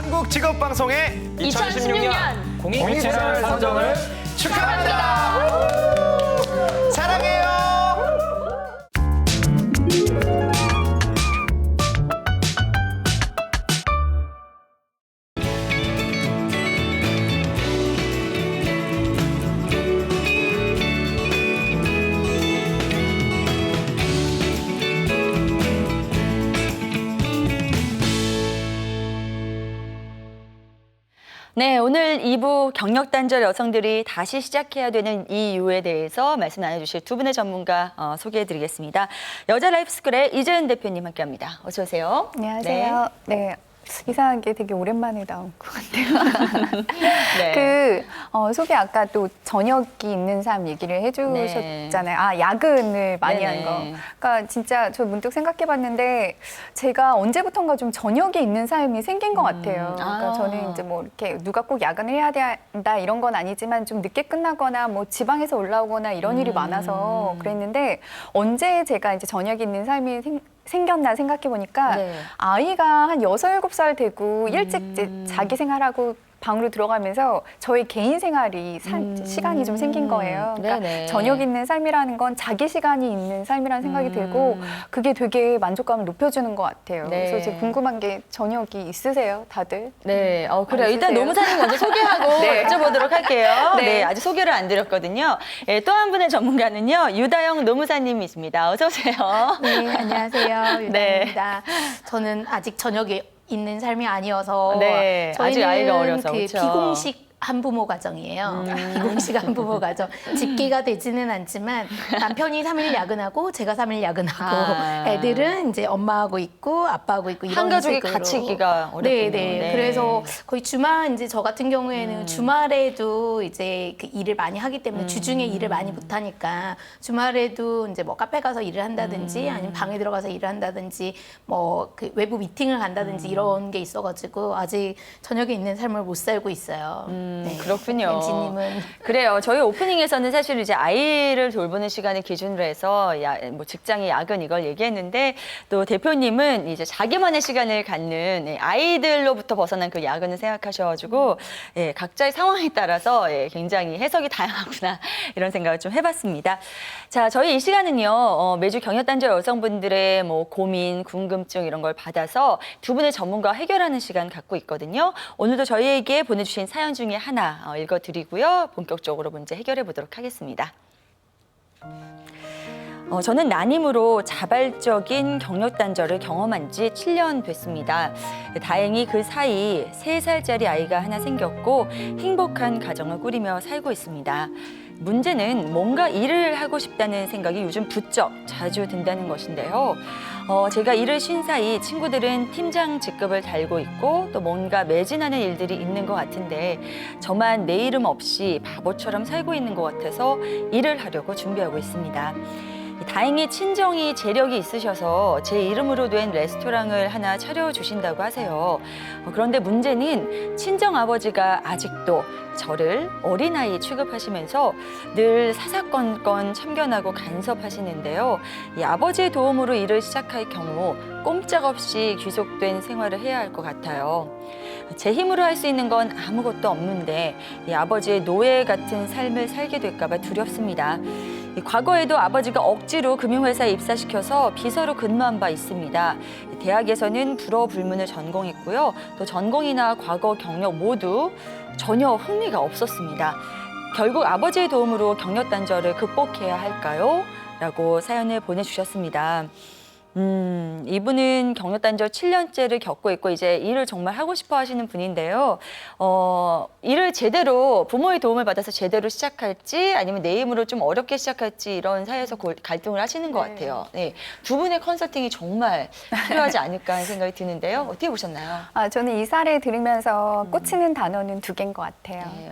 한국직업방송의 2016년 공익채널 선정을 축하합니다. 사랑해요. 네, 오늘 2부 경력단절 여성들이 다시 시작해야 되는 이유에 대해서 말씀 나눠주실 두 분의 전문가 소개해드리겠습니다. 여자 라이프스쿨의 이재은 대표님 함께합니다. 어서 오세요. 안녕하세요. 네. 이상하게 되게 오랜만에 나온 것 같아요. 네. 소개 아까 또 저녁이 있는 삶 얘기를 해주셨잖아요. 아, 야근을 많이 네네. 한 거. 그러니까 진짜 저 문득 생각해봤는데 제가 언제부턴가 좀 저녁이 있는 삶이 생긴 것 같아요. 그러니까 저는 이제 뭐 이렇게 누가 꼭 야근을 해야 된다 이런 건 아니지만 좀 늦게 끝나거나 뭐 지방에서 올라오거나 이런 일이 많아서 그랬는데 언제 제가 이제 저녁이 있는 삶이 생겼나 생각해 보니까 네. 아이가 한 6, 7살 되고 일찍 이제 자기 생활하고 방으로 들어가면서 저의 개인 생활이 시간이 좀 생긴 거예요. 그러니까 네네. 저녁 있는 삶이라는 건 자기 시간이 있는 삶이라는 생각이 들고 그게 되게 만족감을 높여주는 것 같아요. 네. 그래서 제가 궁금한 게 저녁이 있으세요, 다들? 네, 그래요. 일단 있으세요? 노무사님 먼저 소개하고 네. 여쭤보도록 할게요. 네. 네. 아직 소개를 안 드렸거든요. 네, 또 한 분의 전문가는요, 유다영 노무사님이십니다. 어서 오세요. 네, 안녕하세요. 네. 유다입니다. 저는 아직 저녁에 있는 삶이 아니어서 네, 아직 저희는 아이가 어려서, 그 그렇죠? 비공식 한부모 가정이에요. 비공식 한부모 가정. 집계가 되지는 않지만 남편이 3일 야근하고 제가 3일 야근하고 애들은 이제 엄마하고 있고 아빠하고 있고 이런 한 가족이 식으로. 같이 있기가 어렵군요. 네. 네. 그래서 거의 주말 이제 저 같은 경우에는 주말에도 이제 그 일을 많이 하기 때문에 주중에 일을 많이 못 하니까 주말에도 이제 뭐 카페 가서 일을 한다든지 아니면 방에 들어가서 일을 한다든지 뭐 그 외부 미팅을 간다든지 이런 게 있어가지고 아직 저녁에 있는 삶을 못 살고 있어요. 네. 그렇군요. MC님은 그래요. 저희 오프닝에서는 사실 이제 아이를 돌보는 시간을 기준으로 해서 뭐 직장의 야근 이걸 얘기했는데 또 대표님은 이제 자기만의 시간을 갖는 아이들로부터 벗어난 그 야근을 생각하셔가지고 각자의 상황에 따라서 굉장히 해석이 다양하구나 이런 생각을 좀 해봤습니다. 자, 저희 이 시간은요 매주 경력단절 여성분들의 뭐 고민, 궁금증 이런 걸 받아서 두 분의 전문가와 해결하는 시간 갖고 있거든요. 오늘도 저희에게 보내주신 사연 중에 하나 읽어드리고요. 본격적으로 문제 해결해 보도록 하겠습니다. 저는 난임으로 자발적인 경력 단절을 경험한 지 7년 됐습니다. 다행히 그 사이 3살짜리 아이가 하나 생겼고 행복한 가정을 꾸리며 살고 있습니다. 문제는 뭔가 일을 하고 싶다는 생각이 요즘 부쩍 자주 든다는 것인데요. 제가 일을 쉰 사이 친구들은 팀장 직급을 달고 있고 또 뭔가 매진하는 일들이 있는 것 같은데 저만 내 이름 없이 바보처럼 살고 있는 것 같아서 일을 하려고 준비하고 있습니다. 다행히 친정이 재력이 있으셔서 제 이름으로 된 레스토랑을 하나 차려주신다고 하세요. 그런데 문제는 친정아버지가 아직도 저를 어린아이 취급하시면서 늘 사사건건 참견하고 간섭하시는데요. 이 아버지의 도움으로 일을 시작할 경우 꼼짝없이 귀속된 생활을 해야 할 것 같아요. 제 힘으로 할 수 있는 건 아무것도 없는데 이 아버지의 노예 같은 삶을 살게 될까 봐 두렵습니다. 과거에도 아버지가 억지로 금융회사에 입사시켜서 비서로 근무한 바 있습니다. 대학에서는 불어불문을 전공했고요. 또 전공이나 과거 경력 모두 전혀 흥미가 없었습니다. 결국 아버지의 도움으로 경력 단절을 극복해야 할까요? 라고 사연을 보내주셨습니다. 이분은 경력 단절 7년째를 겪고 있고 이제 일을 정말 하고 싶어 하시는 분인데요. 일을 제대로 부모의 도움을 받아서 제대로 시작할지 아니면 내 힘으로 좀 어렵게 시작할지 이런 사이에서 갈등을 하시는 것 같아요. 네. 두 분의 컨설팅이 정말 필요하지 않을까 하는 생각이 드는데요. 어떻게 보셨나요? 저는 이 사례 들으면서 꽂히는 단어는 두 개인 것 같아요. 네.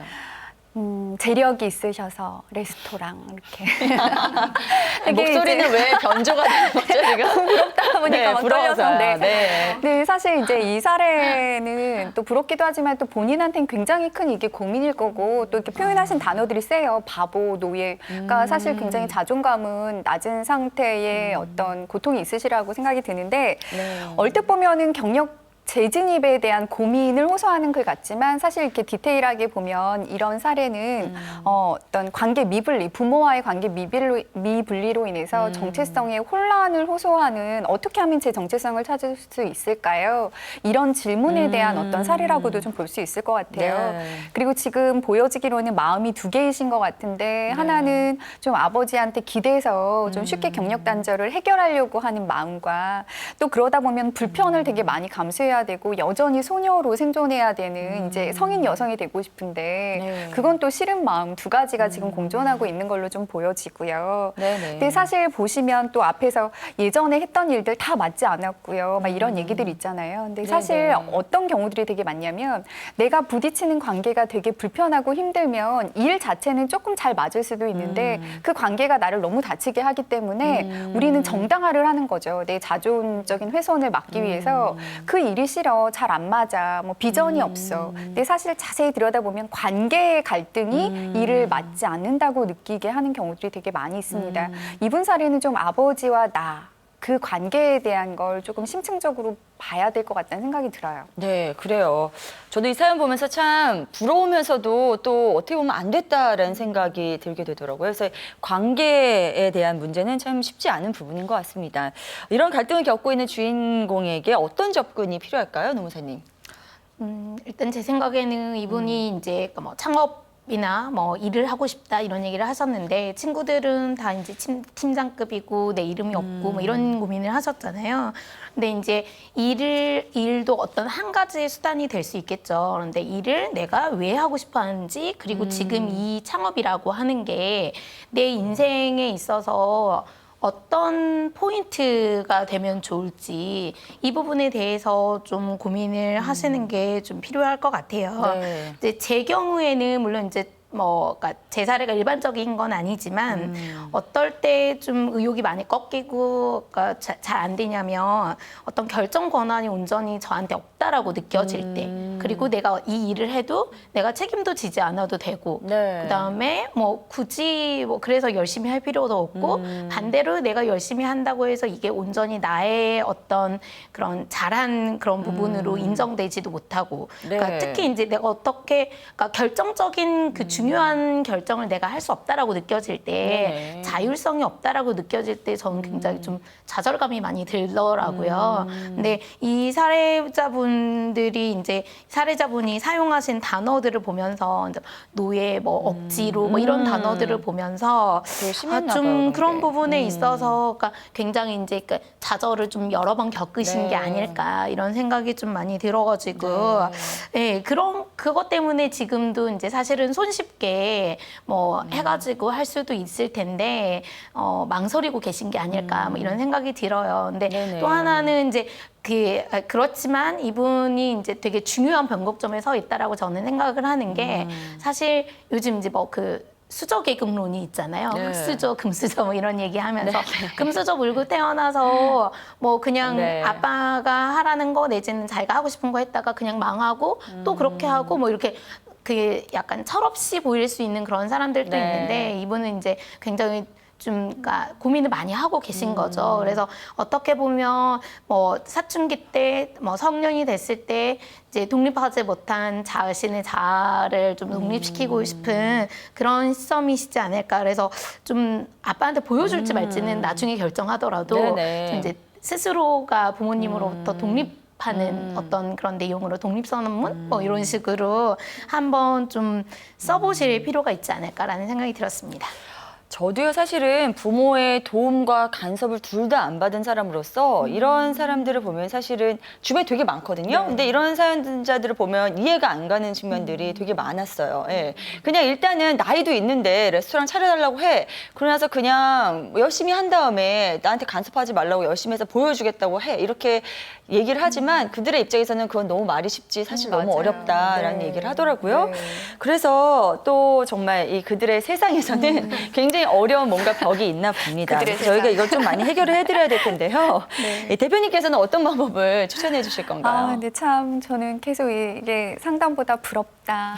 재력이 있으셔서 레스토랑 이렇게. 목소리는 왜 변조가 되는 거죠, 지금? 부럽다 보니까 막 떨려서. 네. 네, 사실 이제 이 사례는 또 부럽기도 하지만 또 본인한테는 굉장히 큰 이게 고민일 거고 또 이렇게 표현하신 단어들이 세요. 바보, 노예. 그러니까 사실 굉장히 자존감은 낮은 상태의 어떤 고통이 있으시라고 생각이 드는데 네. 얼핏 보면은 경력 재진입에 대한 고민을 호소하는 글 같지만 사실 이렇게 디테일하게 보면 이런 사례는 어떤 관계 미분리, 부모와의 관계 미분리로 인해서 정체성의 혼란을 호소하는 어떻게 하면 제 정체성을 찾을 수 있을까요? 이런 질문에 대한 어떤 사례라고도 좀 볼 수 있을 것 같아요. 네. 그리고 지금 보여지기로는 마음이 두 개이신 것 같은데 하나는 좀 아버지한테 기대서 좀 쉽게 경력 단절을 해결하려고 하는 마음과 또 그러다 보면 불편을 되게 많이 감수해야 되고 여전히 소녀로 생존해야 되는 이제 성인 여성이 되고 싶은데 네. 그건 또 싫은 마음 두 가지가 지금 공존하고 있는 걸로 좀 보여지고요. 네네. 근데 사실 보시면 또 앞에서 예전에 했던 일들 다 맞지 않았고요. 막 이런 얘기들 있잖아요. 근데 사실 네네. 어떤 경우들이 되게 많냐면 내가 부딪히는 관계가 되게 불편하고 힘들면 일 자체는 조금 잘 맞을 수도 있는데 그 관계가 나를 너무 다치게 하기 때문에 우리는 정당화를 하는 거죠. 내 자존적인 훼손을 막기 위해서 그 일이 싫어, 잘 안 맞아, 뭐 비전이 없어. 근데 사실 자세히 들여다보면 관계의 갈등이 이를 맞지 않는다고 느끼게 하는 경우들이 되게 많이 있습니다. 이분 사례는 좀 아버지와 나, 그 관계에 대한 걸 조금 심층적으로 봐야 될 것 같다는 생각이 들어요. 네, 그래요. 저도 이 사연 보면서 참 부러우면서도 또 어떻게 보면 안 됐다라는 생각이 들게 되더라고요. 그래서 관계에 대한 문제는 참 쉽지 않은 부분인 것 같습니다. 이런 갈등을 겪고 있는 주인공에게 어떤 접근이 필요할까요, 노무사님? 일단 제 생각에는 이분이 이제 뭐 창업이나 뭐 일을 하고 싶다 이런 얘기를 하셨는데 친구들은 다 이제 팀장급이고 내 이름이 없고 뭐 이런 고민을 하셨잖아요. 근데 이제 일도 어떤 한 가지의 수단이 될 수 있겠죠. 그런데 일을 내가 왜 하고 싶어 하는지 그리고 지금 이 창업이라고 하는 게 내 인생에 있어서 어떤 포인트가 되면 좋을지 이 부분에 대해서 좀 고민을 하시는 게 좀 필요할 것 같아요. 네. 이제 제 경우에는 물론 이제 뭐, 그러니까 제 사례가 일반적인 건 아니지만 어떨 때 좀 의욕이 많이 꺾이고 그러니까 잘 안 되냐면 어떤 결정 권한이 온전히 저한테 없다라고 느껴질 때 그리고 내가 이 일을 해도 내가 책임도 지지 않아도 되고 네. 그다음에 뭐 굳이 뭐 그래서 열심히 할 필요도 없고 반대로 내가 열심히 한다고 해서 이게 온전히 나의 어떤 그런 잘한 그런 부분으로 인정되지도 못하고 그러니까 네. 특히 이제 내가 어떻게 그러니까 결정적인 그 중요한 결정을 내가 할 수 없다라고 느껴질 때 네네. 자율성이 없다라고 느껴질 때 저는 굉장히 좀 좌절감이 많이 들더라고요. 근데 이 사례자분들이 이제 사례자분이 사용하신 단어들을 보면서 이제 노예, 뭐 억지로 뭐 이런 단어들을 보면서 되게 심했나 봐요, 좀 그런 그런 게. 부분에 있어서 그러니까 굉장히 이제 그 좌절을 좀 여러 번 겪으신 네. 게 아닐까 이런 생각이 좀 많이 들어가지고 예, 그것 때문에 지금도 이제 사실은 손쉽게 뭐 해가지고 할 수도 있을 텐데 망설이고 계신 게 아닐까 뭐 이런 생각이 들어요. 근데 네네. 또 하나는 이제 그렇지만 이분이 이제 되게 중요한 변곡점에 서 있다라고 저는 생각을 하는 게 사실 요즘 이제 뭐 그 수저 계급론이 있잖아요. 네. 흑수저, 금수저 뭐 이런 얘기하면서 금수저 물고 태어나서 뭐 그냥 네. 아빠가 하라는 거 내지는 자기가 하고 싶은 거 했다가 그냥 망하고 또 그렇게 하고 뭐 이렇게 그 약간 철없이 보일 수 있는 그런 사람들도 네. 있는데 이분은 이제 굉장히 좀 그러니까 고민을 많이 하고 계신 거죠. 그래서 어떻게 보면 뭐 사춘기 때 뭐 성년이 됐을 때 이제 독립하지 못한 자신의 자아를 좀 독립시키고 싶은 그런 시점이시지 않을까. 그래서 좀 아빠한테 보여줄지 말지는 나중에 결정하더라도 네네. 좀 이제 스스로가 부모님으로부터 독립하는 어떤 그런 내용으로 독립선언문 뭐 이런 식으로 한번 좀 써보실 필요가 있지 않을까라는 생각이 들었습니다. 저도요, 사실은 부모의 도움과 간섭을 둘 다 안 받은 사람으로서 이런 사람들을 보면 사실은 주변에 되게 많거든요. 근데 이런 사연자들을 보면 이해가 안 가는 측면들이 되게 많았어요. 예. 그냥 일단은 나이도 있는데 레스토랑 차려달라고 해. 그러고 나서 그냥 열심히 한 다음에 나한테 간섭하지 말라고 열심히 해서 보여주겠다고 해. 이렇게 얘기를 하지만 그들의 입장에서는 그건 너무 말이 쉽지 사실 너무 맞아요. 어렵다라는 네. 얘기를 하더라고요. 네. 그래서 또 정말 이 그들의 세상에서는 굉장히 굉장히 어려운 뭔가 벽이 있나 봅니다. 그들의 그래서 저희가 세상. 이걸 좀 많이 해결을 해드려야 될 텐데요. 네. 이 대표님께서는 어떤 방법을 추천해 주실 건가요? 근데 참 저는 계속 이게 상담보다 부럽다.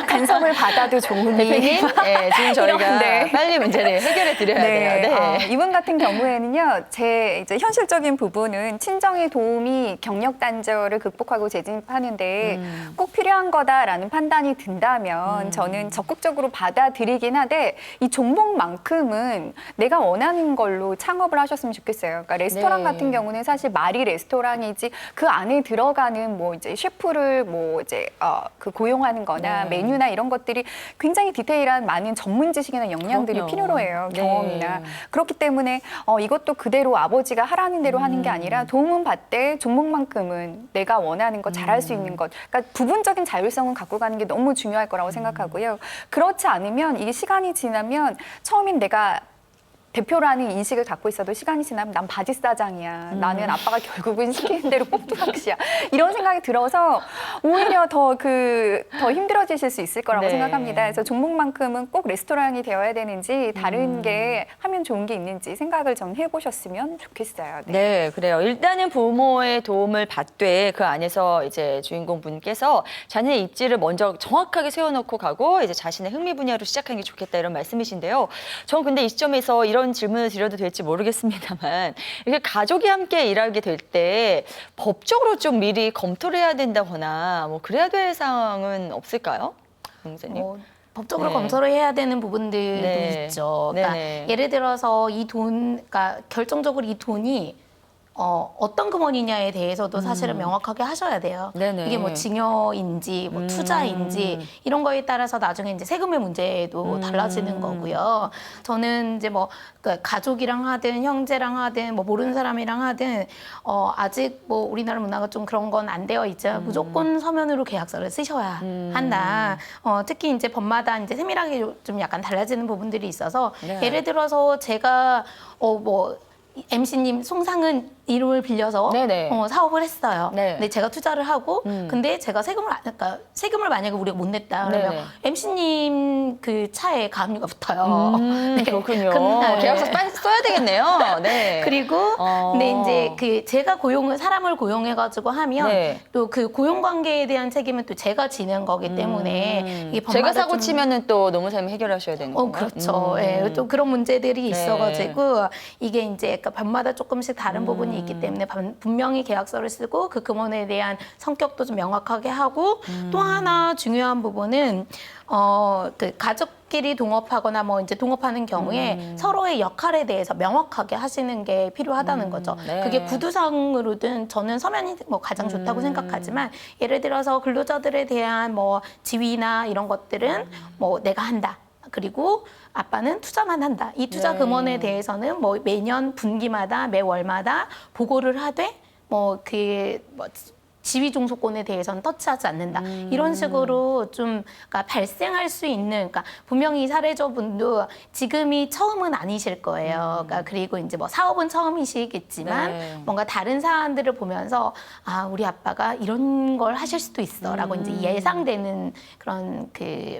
간섭을 받아도 좋으니. 대표님, 네, 지금 저희가 이런데. 빨리 문제를 해결해 드려야 돼요. 네. 이분 같은 경우에는요, 제 이제 현실적인 부분은 친정의 도움이 경력 단절을 극복하고 재진입하는데 꼭 필요한 거다라는 판단이 든다면 저는 적극적으로 받아들이긴 하되 이 종목만큼은 내가 원하는 걸로 창업을 하셨으면 좋겠어요. 그러니까 레스토랑 네. 같은 경우는 사실 말이 레스토랑이지 그 안에 들어가는 뭐 이제 셰프를 뭐 이제 그 고용하는 거나 네. 메뉴나 이런 것들이 굉장히 디테일한 많은 전문 지식이나 역량들이 그럼요. 필요로 해요. 네. 경험이나. 그렇기 때문에 이것도 그대로 아버지가 하라는 대로 하는 게 아니라 도움은 받되 종목만큼은 내가 원하는 것, 잘할 수 있는 것. 그러니까 부분적인 자율성은 갖고 가는 게 너무 중요할 거라고 생각하고요. 그렇지 않으면 이게 시간이 지나면 처음엔 내가 대표라는 인식을 갖고 있어도 시간이 지나면 난 바지사장이야. 나는 아빠가 결국은 시키는 대로 꼭두각시야. 이런 생각이 들어서 오히려 더 힘들어지실 수 있을 거라고 네. 생각합니다. 그래서 종목만큼은 꼭 레스토랑이 되어야 되는지 다른 게 하면 좋은 게 있는지 생각을 좀 해보셨으면 좋겠어요. 네. 네, 그래요. 일단은 부모의 도움을 받되 그 안에서 이제 주인공 분께서 자신의 입지를 먼저 정확하게 세워놓고 가고 이제 자신의 흥미 분야로 시작하는 게 좋겠다 이런 말씀이신데요. 저는 근데 이 시점에서 이런 질문을 드려도 될지 모르겠습니다만 이게 가족이 함께 일하게 될 때 법적으로 좀 미리 검토를 해야 된다거나 뭐 그래야 될 사항은 없을까요? 공사님? 법적으로 네. 검토를 해야 되는 부분들도 네. 있죠. 그러니까 네네. 예를 들어서 그러니까 결정적으로 이 돈이 어떤 금원이냐에 대해서도 사실은 명확하게 하셔야 돼요. 네네. 이게 뭐 증여인지 뭐 투자인지 이런 거에 따라서 나중에 이제 세금의 문제도 달라지는 거고요. 저는 이제 뭐 그러니까 가족이랑 하든 형제랑 하든 뭐 모르는 사람이랑 하든 아직 뭐 우리나라 문화가 좀 그런 건 안 되어 있지만 무조건 서면으로 계약서를 쓰셔야 한다. 특히 이제 법마다 이제 세밀하게 좀 약간 달라지는 부분들이 있어서 네. 예를 들어서 제가 뭐 MC님 송상은 이름을 빌려서 네네. 사업을 했어요. 네. 근데 제가 투자를 하고 근데 제가 그러니까 세금을 만약에 우리가 못 냈다 그러면 네네. MC님 그 차에 가압류가 붙어요. 네. 그렇군요. 네. 계약서 빨리 써야 되겠네요. 네. 그리고 근데 이제 제가 사람을 고용해가지고 하면 네. 또 그 고용 관계에 대한 책임은 또 제가 지는 거기 때문에 이게 제가 법마다 사고 좀 치면은 또 노무사님이 해결하셔야 되는 건가요? 그렇죠. 예, 또 그런 문제들이 네. 있어가지고 이게 이제 그러니까 법마다 조금씩 다른 부분이 있기 때문에 분명히 계약서를 쓰고 그 금원에 대한 성격도 좀 명확하게 하고 또 하나 중요한 부분은 그 가족끼리 동업하거나 뭐 이제 동업하는 경우에 서로의 역할에 대해서 명확하게 하시는 게 필요하다는 거죠. 네. 그게 구두상으로든 저는 서면이 뭐 가장 좋다고 생각하지만 예를 들어서 근로자들에 대한 뭐 지위나 이런 것들은 뭐 내가 한다. 그리고 아빠는 투자만 한다. 이 투자 네. 금원에 대해서는 뭐 매년 분기마다 매월마다 보고를 하되 뭐 지위 종속권에 대해서는 터치하지 않는다. 이런 식으로 좀 그러니까 발생할 수 있는 그러니까 분명히 이 사례자분도 지금이 처음은 아니실 거예요. 그러니까 그리고 이제 뭐 사업은 처음이시겠지만 네. 뭔가 다른 사안들을 보면서 우리 아빠가 이런 걸 하실 수도 있어라고 이제 예상되는 그런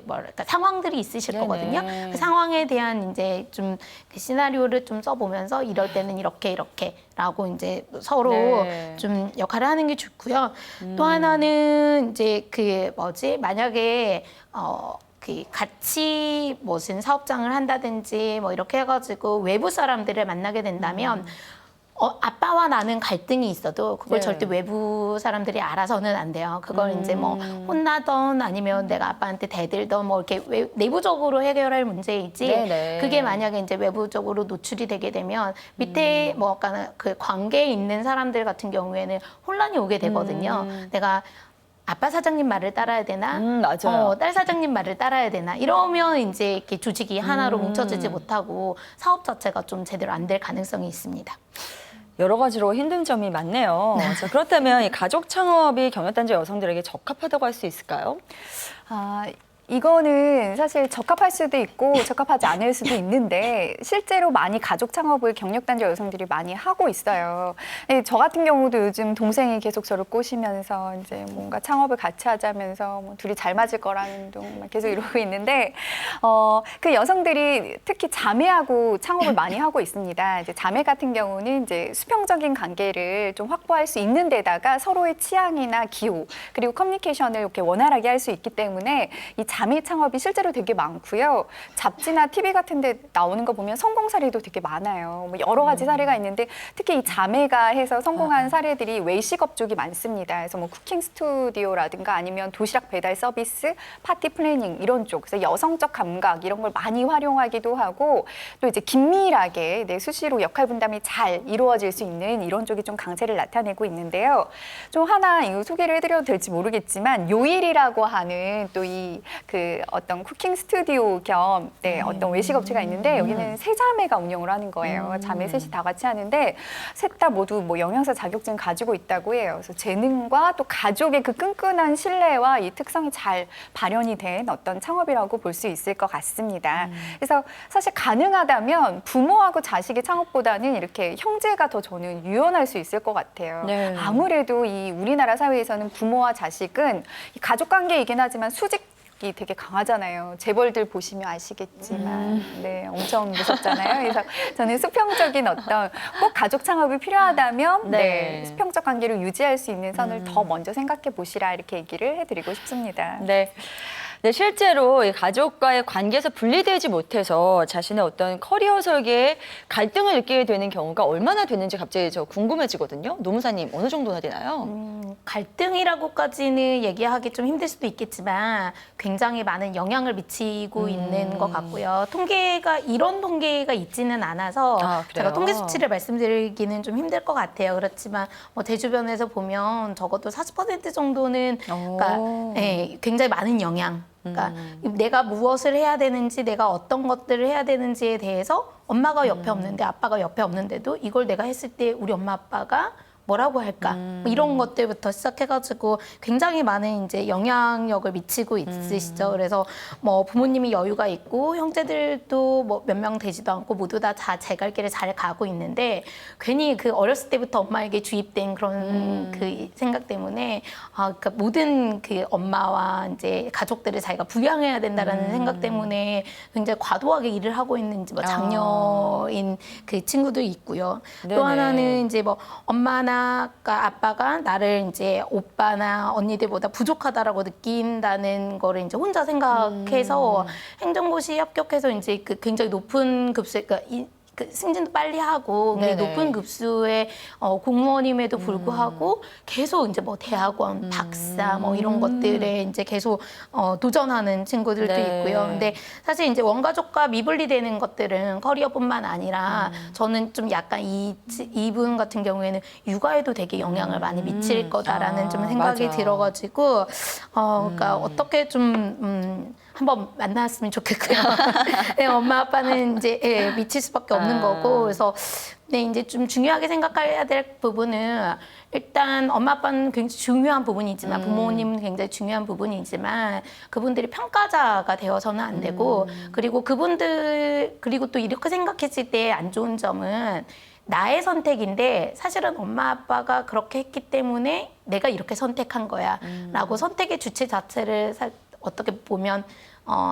뭐랄까 상황들이 있으실 네네. 거거든요. 그 상황에 대한 이제 좀 그 시나리오를 좀 써보면서 이럴 때는 이렇게라고 이제 서로 네. 좀 역할을 하는 게 좋고요. 또 하나는 이제 만약에 같이 무슨 사업장을 한다든지 뭐 이렇게 해가지고 외부 사람들을 만나게 된다면 아빠와 나는 갈등이 있어도 그걸 네. 절대 외부 사람들이 알아서는 안 돼요. 그걸 이제 뭐 혼나던 아니면 내가 아빠한테 대들던 뭐 이렇게 내부적으로 해결할 문제이지. 네네. 그게 만약에 이제 외부적으로 노출이 되게 되면 밑에 뭐 약간 그 관계에 있는 사람들 같은 경우에는 혼란이 오게 되거든요. 내가 아빠 사장님 말을 따라야 되나? 맞아요. 딸 사장님 말을 따라야 되나? 이러면 이제 이렇게 조직이 하나로 뭉쳐지지 못하고 사업 자체가 좀 제대로 안 될 가능성이 있습니다. 여러 가지로 힘든 점이 많네요. 자, 그렇다면 이 가족 창업이 경력단절 여성들에게 적합하다고 할 수 있을까요? 이거는 사실 적합할 수도 있고 적합하지 않을 수도 있는데 실제로 많이 가족 창업을 경력단절 여성들이 많이 하고 있어요. 저 같은 경우도 요즘 동생이 계속 저를 꼬시면서 이제 뭔가 창업을 같이 하자면서 뭐 둘이 잘 맞을 거라는 둥 계속 이러고 있는데 그 여성들이 특히 자매하고 창업을 많이 하고 있습니다. 이제 자매 같은 경우는 이제 수평적인 관계를 좀 확보할 수 있는 데다가 서로의 취향이나 기호 그리고 커뮤니케이션을 이렇게 원활하게 할 수 있기 때문에 이 자매 창업이 실제로 되게 많고요. 잡지나 TV 같은 데 나오는 거 보면 성공 사례도 되게 많아요. 뭐 여러 가지 사례가 있는데 특히 이 자매가 해서 성공한 사례들이 외식업 쪽이 많습니다. 그래서 뭐 쿠킹 스튜디오라든가 아니면 도시락 배달 서비스, 파티 플래닝 이런 쪽. 그래서 여성적 감각 이런 걸 많이 활용하기도 하고 또 이제 긴밀하게 수시로 역할 분담이 잘 이루어질 수 있는 이런 쪽이 좀 강세를 나타내고 있는데요. 좀 하나 이거 소개를 해드려도 될지 모르겠지만 요일이라고 하는 또 이 그 어떤 쿠킹 스튜디오 겸 어떤 외식 업체가 있는데 여기는 세 자매가 운영을 하는 거예요. 자매 셋이 다 같이 하는데 셋 다 모두 뭐 영양사 자격증 가지고 있다고 해요. 그래서 재능과 또 가족의 그 끈끈한 신뢰와 이 특성이 잘 발현이 된 어떤 창업이라고 볼 수 있을 것 같습니다. 그래서 사실 가능하다면 부모하고 자식의 창업보다는 이렇게 형제가 더 저는 유연할 수 있을 것 같아요. 네. 아무래도 이 우리나라 사회에서는 부모와 자식은 이 가족 관계이긴 하지만 수직이 되게 강하잖아요. 재벌들 보시면 아시겠지만 네, 엄청 무섭잖아요. 그래서 저는 수평적인 어떤 꼭 가족 창업이 필요하다면 네. 수평적 관계를 유지할 수 있는 선을 더 먼저 생각해 보시라 이렇게 얘기를 해드리고 싶습니다. 네. 네, 실제로 이 가족과의 관계에서 분리되지 못해서 자신의 어떤 커리어 설계에 갈등을 느끼게 되는 경우가 얼마나 되는지 갑자기 저 궁금해지거든요. 노무사님 어느 정도나 되나요? 갈등이라고까지는 얘기하기 좀 힘들 수도 있겠지만 굉장히 많은 영향을 미치고 있는 것 같고요. 이런 통계가 있지는 않아서 아, 그래요? 제가 통계 수치를 말씀드리기는 좀 힘들 것 같아요. 그렇지만 뭐 제 주변에서 보면 적어도 40% 정도는 그러니까 굉장히 많은 영향. 그러니까 내가 무엇을 해야 되는지, 내가 어떤 것들을 해야 되는지에 대해서 엄마가 옆에 없는데, 아빠가 옆에 없는데도 이걸 내가 했을 때 우리 엄마 아빠가 뭐라고 할까? 뭐 이런 것들부터 시작해가지고 굉장히 많은 이제 영향력을 미치고 있으시죠. 그래서 뭐 부모님이 여유가 있고 형제들도 뭐 몇 명 되지도 않고 모두 다 제 갈 길을 잘 가고 있는데 괜히 그 어렸을 때부터 엄마에게 주입된 그런 그 생각 때문에 그러니까 모든 그 엄마와 이제 가족들을 자기가 부양해야 된다라는 생각 때문에 굉장히 과도하게 일을 하고 있는지 뭐 장녀인 그 친구도 있고요. 네네. 또 하나는 이제 뭐 엄마나 아빠가 나를 이제 오빠나 언니들보다 부족하다라고 느낀다는 거를 이제 혼자 생각해서 행정고시 합격해서 이제 그 굉장히 높은 급수, 그러니까 그 승진도 빨리 하고 높은 급수의 공무원임에도 불구하고 계속 이제 뭐 대학원, 박사 뭐 이런 것들에 이제 계속 도전하는 친구들도 네. 있고요. 근데 사실 이제 원가족과 미분리되는 것들은 커리어뿐만 아니라 저는 좀 약간 이분 같은 경우에는 육아에도 되게 영향을 많이 미칠 거다라는 좀 생각이 맞아. 들어가지고 그러니까 어떻게 좀 한번 만났으면 좋겠고요. 네, 엄마 아빠는 이제 미칠 수밖에 없는 거고 그래서 네, 이제 좀 중요하게 생각해야 될 부분은 일단 엄마 아빠는 굉장히 중요한 부분이지만 부모님은 굉장히 중요한 부분이지만 그분들이 평가자가 되어서는 안 되고 그리고 그리고 또 이렇게 생각했을 때 안 좋은 점은 나의 선택인데 사실은 엄마 아빠가 그렇게 했기 때문에 내가 이렇게 선택한 거야 라고 선택의 주체 자체를 어떻게 보면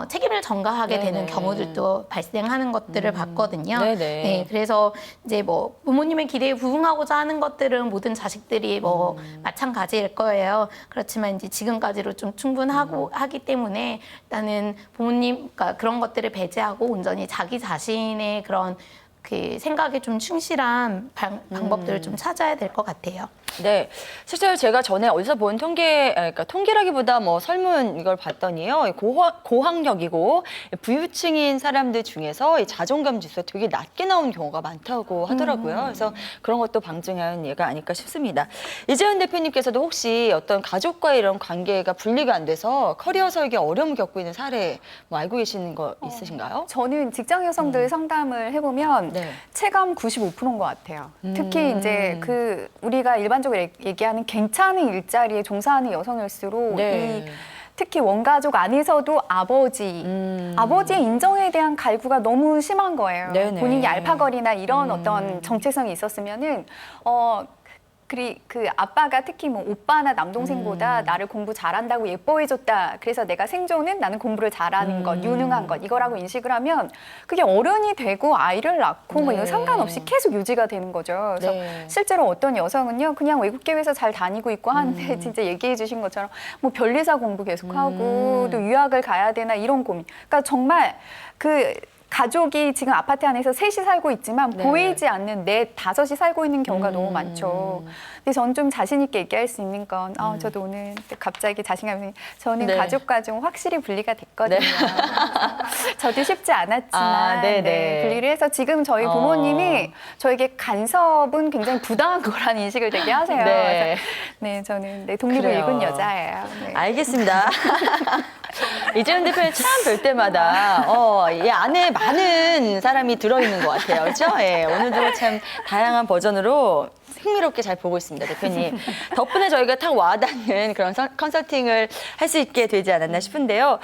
책임을 전가하게 되는 경우들도 발생하는 것들을 봤거든요. 네, 그래서 이제 뭐 부모님의 기대에 부응하고자 하는 것들은 모든 자식들이 뭐 마찬가지일 거예요. 그렇지만 이제 지금까지로 좀 충분하고 하기 때문에 일단은 부모님, 그러니까 그런 것들을 배제하고 온전히 자기 자신의 그런 그 생각에 좀 충실한 방법들을 좀 찾아야 될 것 같아요. 네, 실제로 제가 전에 어디서 본 그러니까 통계라기보다 뭐 설문 이걸 봤더니요, 고학력이고 부유층인 사람들 중에서 이 자존감 지수가 되게 낮게 나온 경우가 많다고 하더라고요. 그래서 그런 것도 방증한 예가 아닐까 싶습니다. 이재현 대표님께서도 혹시 어떤 가족과의 이런 관계가 분리가 안 돼서 커리어 설계 어려움을 겪고 있는 사례 뭐 알고 계시는 거 있으신가요? 저는 직장 여성들 상담을 해보면 네. 체감 95%인 것 같아요. 특히 이제 우리가 일반적으로 얘기하는 괜찮은 일자리에 종사하는 여성일수록 이 특히 원가족 안에서도 아버지의 인정에 대한 갈구가 너무 심한 거예요. 네네. 본인이 알파걸이나 이런 어떤 정체성이 있었으면은 그 아빠가 특히 뭐 오빠나 남동생보다 나를 공부 잘한다고 예뻐해줬다. 그래서 내가 생존은 나는 공부를 잘하는 것, 유능한 것 이거라고 인식을 하면 그게 어른이 되고 아이를 낳고 뭐 이거 상관없이 계속 유지가 되는 거죠. 그래서 네. 실제로 어떤 여성은요, 그냥 외국계 회사 잘 다니고 있고 하는데 진짜 얘기해 주신 것처럼 뭐 변리사 공부 계속하고 또 유학을 가야 되나 이런 고민. 그러니까 정말 그 가족이 지금 아파트 안에서 셋이 살고 있지만 네. 보이지 않는 넷, 다섯이 살고 있는 경우가 너무 많죠. 근데 저는 좀 자신 있게 얘기할 수 있는 건 저도 오늘 갑자기 자신감이 저는 네. 가족과 좀 확실히 분리가 됐거든요. 저도 쉽지 않았지만 네네. 분리를 해서 지금 저희 부모님이 저에게 간섭은 굉장히 부당한 거라는 인식을 되게 하세요. 네. 그래서 네, 저는 독립을 그래요. 읽은 여자예요. 네. 알겠습니다. 이재훈 대표는 참 뵐 때마다 이 안에 많은 사람이 들어있는 것 같아요. 그렇죠? 예, 오늘도 참 다양한 버전으로 흥미롭게 잘 보고 있습니다, 대표님. 덕분에 저희가 탁 와닿는 그런 컨설팅을 할 수 있게 되지 않았나 싶은데요.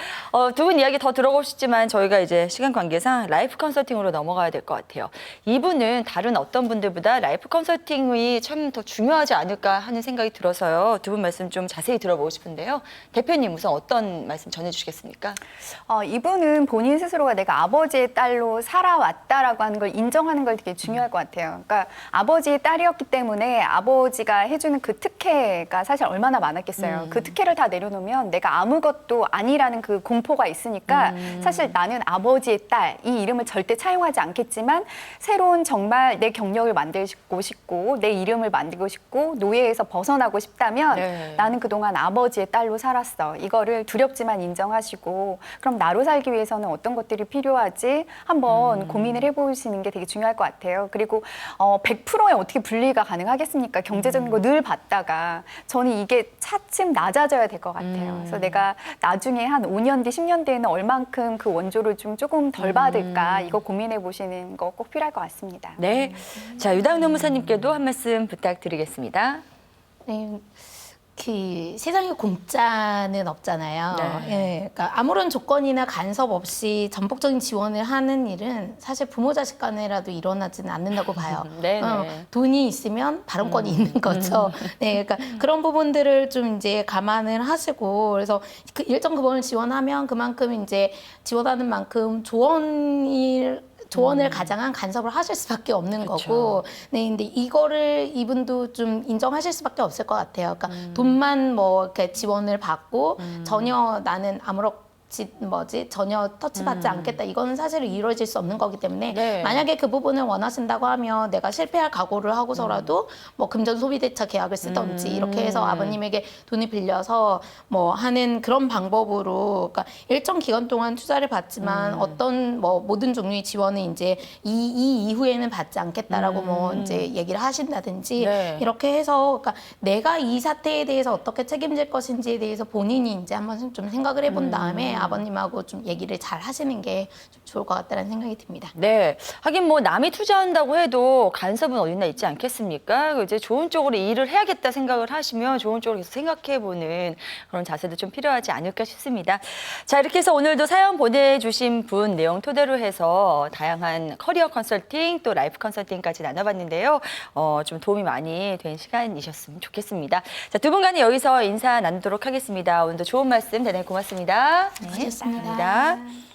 두 분 이야기 더 들어보고 싶지만 저희가 이제 시간 관계상 라이프 컨설팅으로 넘어가야 될 것 같아요. 이분은 다른 어떤 분들보다 라이프 컨설팅이 참 더 중요하지 않을까 하는 생각이 들어서요. 두 분 말씀 좀 자세히 들어보고 싶은데요. 대표님 우선 어떤 말씀 전해주시겠습니까? 이분은 본인 스스로가 내가 아버지의 딸로 살아왔다라고 하는 걸 인정하는 걸 되게 중요할 것 같아요. 그러니까 아버지의 딸이었기 때문에 아버지가 해주는 그 특혜가 사실 얼마나 많았겠어요. 그 특혜를 다 내려놓으면 내가 아무것도 아니라는 그 공포가 있으니까 사실 나는 아버지의 딸, 이 이름을 절대 차용하지 않겠지만 새로운 정말 내 경력을 만들고 싶고 내 이름을 만들고 싶고 노예에서 벗어나고 싶다면 네. 나는 그동안 아버지의 딸로 살았어. 이거를 두렵지만 인정하시고 그럼 나로 살기 위해서는 어떤 것들이 필요하지 한번 고민을 해보시는 게 되게 중요할 것 같아요. 그리고 100%에 어떻게 분리가 가능하겠습니까? 경제적인 거 늘 받다가 저는 이게 차츰 낮아져야 될 것 같아요. 그래서 내가 나중에 한 5년 뒤, 10년 뒤에는 얼만큼 그 원조를 좀 조금 덜 받을까 이거 고민해 보시는 거 꼭 필요할 것 같습니다. 네. 자, 유다은 노무사님께도 한 말씀 부탁드리겠습니다. 네, 그 세상에 공짜는 없잖아요. 네. 예, 그러니까 아무런 조건이나 간섭 없이 전폭적인 지원을 하는 일은 사실 부모 자식 간에라도 일어나지는 않는다고 봐요. 네네. 돈이 있으면 발언권이 있는 거죠. 네, 그러니까 그런 부분들을 좀 이제 감안을 하시고 그래서 그 일정 금액을 지원하면 그만큼 이제 지원하는 만큼 조언을 가장한 간섭을 하실 수밖에 없는 그렇죠. 거고, 네, 근데 이거를 이분도 좀 인정하실 수밖에 없을 것 같아요. 그러니까 돈만 뭐 이렇게 지원을 받고 전혀 나는 전혀 터치받지 않겠다. 이거는 사실 이루어질 수 없는 거기 때문에 네. 만약에 그 부분을 원하신다고 하면 내가 실패할 각오를 하고서라도 뭐 금전 소비대차 계약을 쓰던지 이렇게 해서 아버님에게 돈을 빌려서 뭐 하는 그런 방법으로 그러니까 일정 기간 동안 투자를 받지만 어떤 뭐 모든 종류의 지원은 이제 이 이후에는 받지 않겠다라고 뭐 이제 얘기를 하신다든지 네. 이렇게 해서 그러니까 내가 이 사태에 대해서 어떻게 책임질 것인지에 대해서 본인이 이제 한번 좀 생각을 해본 다음에 아버님하고 좀 얘기를 잘 하시는 게 좀 좋을 것 같다는 생각이 듭니다. 네. 하긴 뭐 남이 투자한다고 해도 간섭은 어딨나 있지 않겠습니까? 이제 좋은 쪽으로 일을 해야겠다 생각을 하시면 좋은 쪽으로 계속 생각해보는 그런 자세도 좀 필요하지 않을까 싶습니다. 자, 이렇게 해서 오늘도 사연 보내주신 분 내용 토대로 해서 다양한 커리어 컨설팅 또 라이프 컨설팅까지 나눠봤는데요. 좀 도움이 많이 된 시간이셨으면 좋겠습니다. 자, 두 분간에 여기서 인사 나누도록 하겠습니다. 오늘도 좋은 말씀 대단히 고맙습니다. 고맙습니다. 감사합니다.